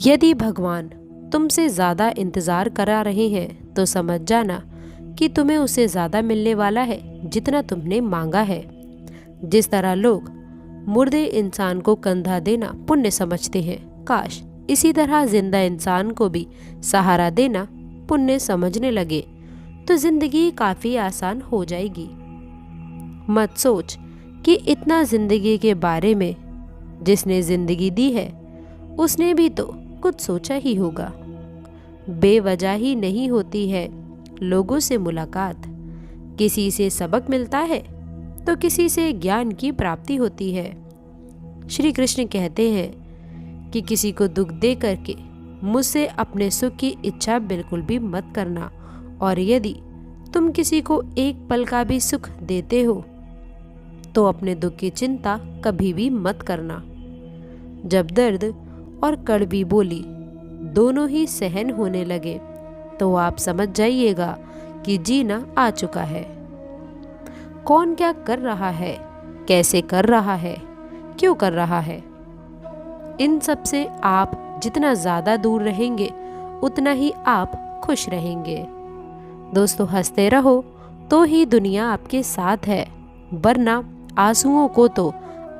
यदि भगवान तुमसे ज़्यादा इंतज़ार करा रहे हैं तो समझ जाना कि तुम्हें उससे ज़्यादा मिलने वाला है जितना तुमने मांगा है। जिस तरह लोग मुर्दे इंसान को कंधा देना पुण्य समझते हैं, काश इसी तरह जिंदा इंसान को भी सहारा देना पुण्य समझने लगे तो जिंदगी काफ़ी आसान हो जाएगी। मत सोच कि इतना जिंदगी के बारे में, जिसने जिंदगी दी है उसने भी तो कुछ सोचा ही होगा। बेवजह ही नहीं होती है लोगों से मुलाकात, किसी से सबक मिलता है तो किसी से ज्ञान की प्राप्ति होती है। श्री कृष्ण कहते हैं कि किसी को दुख दे करके मुझसे अपने सुख की इच्छा बिल्कुल भी मत करना, और यदि तुम किसी को एक पल का भी सुख देते हो तो अपने दुख की चिंता कभी भी मत करना। जब दर्द और कड़वी बोली दोनों ही सहन होने लगे तो आप समझ जाइएगा कि जीना आ चुका है। कौन क्या कर रहा है, कैसे कर रहा है, क्यों कर रहा है, इन सब से आप जितना ज़्यादा दूर रहेंगे उतना ही आप खुश रहेंगे। दोस्तों, हंसते रहो तो ही दुनिया आपके साथ है, वरना आंसुओं को तो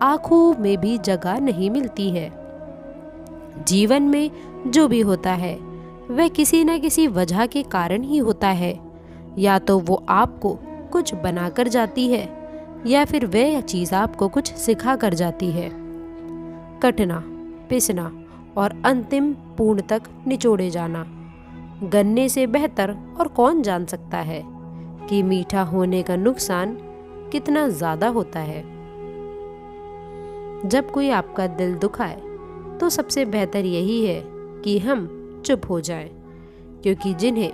आंखों में भी जगह नहीं मिलती है। जीवन में जो भी होता है वह किसी न किसी वजह के कारण ही होता है। या तो वो आपको कुछ बना कर जाती है या फिर वह चीज़ आपको कुछ सिखा कर जाती है। कटना, पिसना और अंतिम पूर्ण तक निचोड़े जाना, गन्ने से बेहतर और कौन जान सकता है कि मीठा होने का नुकसान कितना ज़्यादा होता है। जब कोई आपका दिल दुखाए तो सबसे बेहतर यही है कि हम चुप हो जाएं, क्योंकि जिन्हें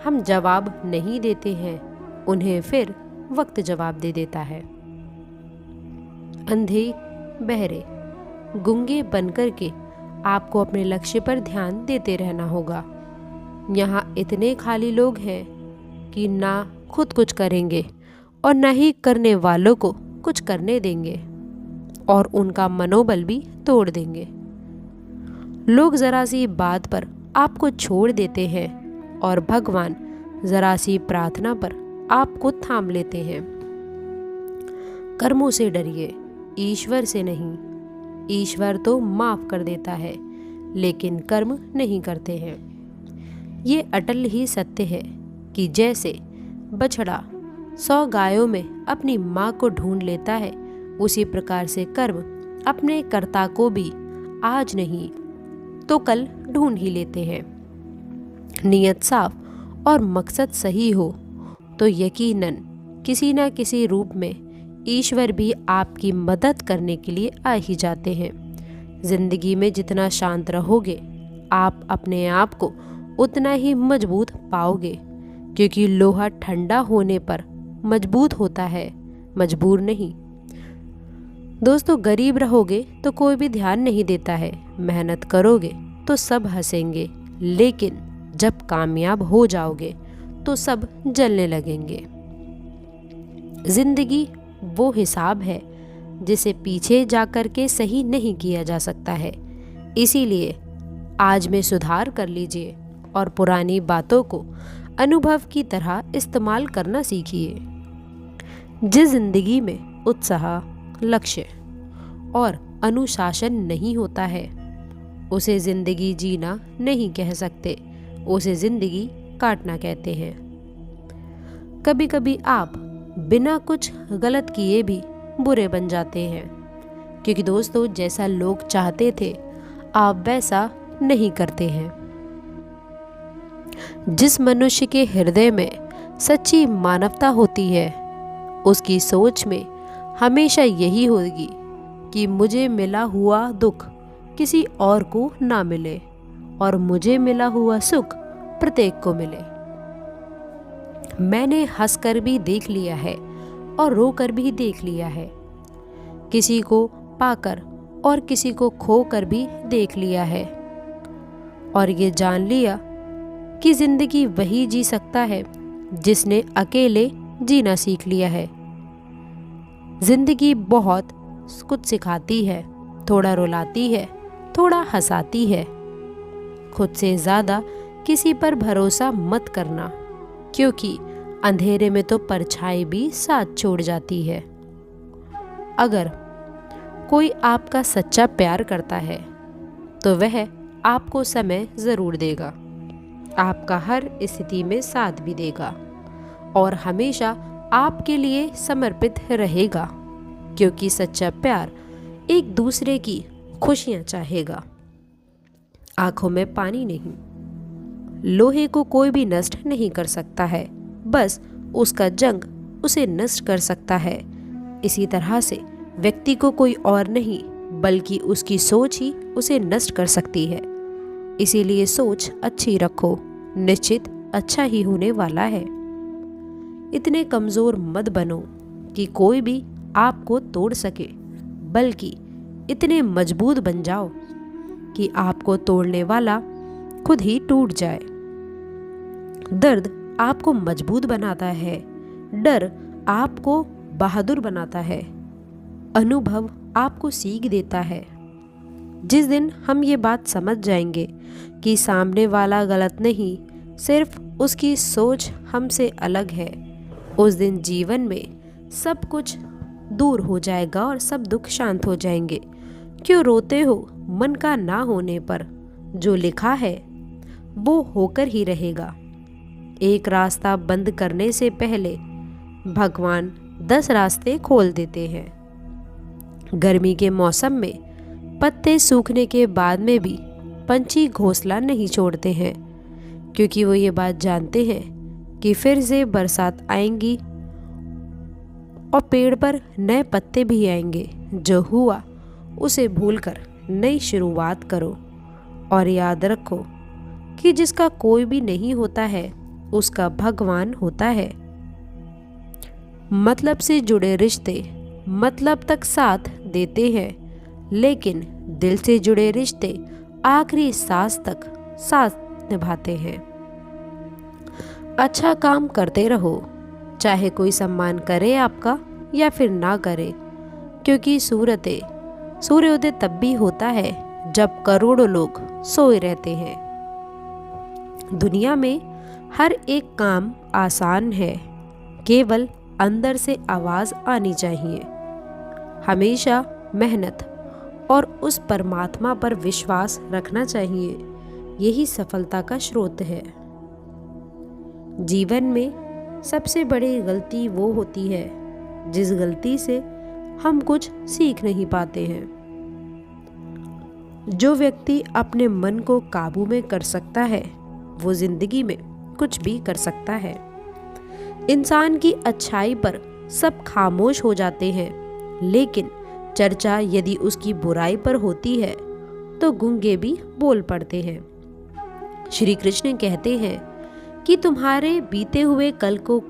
हम जवाब नहीं देते हैं उन्हें फिर वक्त जवाब दे देता है। अंधे बहरे गूंगे बनकर के आपको अपने लक्ष्य पर ध्यान देते रहना होगा। यहाँ इतने खाली लोग हैं कि ना खुद कुछ करेंगे और न ही करने वालों को कुछ करने देंगे, और उनका मनोबल भी तोड़ देंगे। लोग जरा सी बात पर आपको छोड़ देते हैं और भगवान जरा सी प्रार्थना पर आपको थाम लेते हैं। कर्मों से डरिए, ईश्वर से नहीं। ईश्वर तो माफ कर देता है लेकिन कर्म नहीं करते हैं। ये अटल ही सत्य है कि जैसे बछड़ा 100 गायों में अपनी माँ को ढूंढ लेता है, उसी प्रकार से कर्म अपने कर्ता को भी आज नहीं तो कल ढूंढ ही लेते हैं। नियत साफ और मकसद सही हो तो यकीनन किसी न किसी रूप में ईश्वर भी आपकी मदद करने के लिए आ ही जाते हैं। जिंदगी में जितना शांत रहोगे आप अपने आप को उतना ही मजबूत पाओगे, क्योंकि लोहा ठंडा होने पर मजबूत होता है, मजबूर नहीं। दोस्तों, गरीब रहोगे तो कोई भी ध्यान नहीं देता है, मेहनत करोगे तो सब हंसेंगे, लेकिन जब कामयाब हो जाओगे तो सब जलने लगेंगे। जिंदगी वो हिसाब है जिसे पीछे जाकर के सही नहीं किया जा सकता है। इसीलिए आज में सुधार कर लीजिए और पुरानी बातों को अनुभव की तरह इस्तेमाल करना सीखिए। जिस जिंदगी में उत्साह, लक्ष्य और अनुशासन नहीं होता है उसे जिंदगी जीना नहीं कह सकते, उसे जिंदगी काटना कहते हैं। कभी कभी आप बिना कुछ गलत किए भी बुरे बन जाते हैं, क्योंकि दोस्तों जैसा लोग चाहते थे आप वैसा नहीं करते हैं। जिस मनुष्य के हृदय में सच्ची मानवता होती है उसकी सोच में हमेशा यही होगी कि मुझे मिला हुआ दुख किसी और को ना मिले और मुझे मिला हुआ सुख प्रत्येक को मिले। मैंने हंसकर भी देख लिया है और रोकर भी देख लिया है, किसी को पाकर और किसी को खोकर भी देख लिया है, और ये जान लिया कि जिंदगी वही जी सकता है जिसने अकेले जीना सीख लिया है। जिंदगी बहुत कुछ सिखाती है, थोड़ा रुलाती है, थोड़ा हंसाती है, खुद से ज़्यादा किसी पर भरोसा मत करना, क्योंकि अंधेरे में तो परछाई भी साथ छोड़ जाती है। अगर कोई आपका सच्चा प्यार करता है तो वह आपको समय ज़रूर देगा, आपका हर स्थिति में साथ भी देगा और हमेशा आपके लिए समर्पित रहेगा, क्योंकि सच्चा प्यार एक दूसरे की खुशियाँ चाहेगा। आंखों में पानी नहीं। लोहे को कोई भी नष्ट नहीं कर सकता है, बस उसका जंग उसे नष्ट कर सकता है। इसी तरह से व्यक्ति को कोई और नहीं बल्कि उसकी सोच ही उसे नष्ट कर सकती है। इसीलिए सोच अच्छी रखो, निश्चित अच्छा ही होने वाला है। इतने कमज़ोर मत बनो कि कोई भी आपको तोड़ सके, बल्कि इतने मजबूत बन जाओ कि आपको तोड़ने वाला खुद ही टूट जाए। दर्द आपको मजबूत बनाता है, डर आपको बहादुर बनाता है, अनुभव आपको सीख देता है। जिस दिन हम ये बात समझ जाएंगे कि सामने वाला गलत नहीं, सिर्फ उसकी सोच हमसे अलग है, उस दिन जीवन में सब कुछ दूर हो जाएगा और सब दुख शांत हो जाएंगे। क्यों रोते हो मन का ना होने पर? जो लिखा है वो होकर ही रहेगा। एक रास्ता बंद करने से पहले भगवान 10 रास्ते खोल देते हैं। गर्मी के मौसम में पत्ते सूखने के बाद में भी पंछी घोंसला नहीं छोड़ते हैं, क्योंकि वो ये बात जानते हैं कि फिर से बरसात आएंगी और पेड़ पर नए पत्ते भी आएंगे। जो हुआ उसे भूलकर नई शुरुआत करो और याद रखो कि जिसका कोई भी नहीं होता है उसका भगवान होता है। मतलब से जुड़े रिश्ते मतलब तक साथ देते हैं, लेकिन दिल से जुड़े रिश्ते आखिरी सांस तक साथ निभाते हैं। अच्छा काम करते रहो, चाहे कोई सम्मान करे आपका या फिर ना करे, क्योंकि सूर्योदय तब भी होता है जब करोड़ों लोग सोए रहते हैं। दुनिया में हर एक काम आसान है, केवल अंदर से आवाज़ आनी चाहिए। हमेशा मेहनत और उस परमात्मा पर विश्वास रखना चाहिए, यही सफलता का स्रोत है। जीवन में सबसे बड़ी गलती वो होती है जिस गलती से हम कुछ सीख नहीं पाते हैं। जो व्यक्ति अपने मन को काबू में कर सकता है वो जिंदगी में कुछ भी कर सकता है। इंसान की अच्छाई पर सब खामोश हो जाते हैं, लेकिन चर्चा यदि उसकी बुराई पर होती है तो गूंगे भी बोल पड़ते हैं। श्री कृष्ण कहते हैं कि तुम्हारे बीते हुए कल को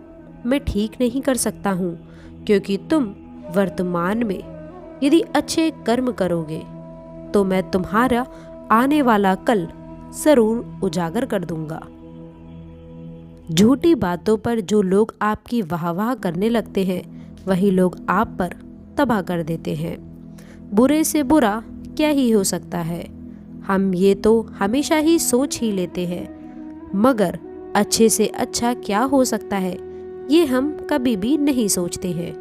मैं ठीक नहीं कर सकता हूँ, क्योंकि तुम वर्तमान में यदि अच्छे कर्म करोगे तो मैं तुम्हारा आने वाला कल जरूर उजागर कर दूंगा। झूठी बातों पर जो लोग आपकी वाह करने लगते हैं वही लोग आप पर तबाह कर देते हैं। बुरे से बुरा क्या ही हो सकता है, हम ये तो हमेशा ही सोच ही लेते हैं, मगर अच्छे से अच्छा क्या हो सकता है ये हम कभी भी नहीं सोचते हैं।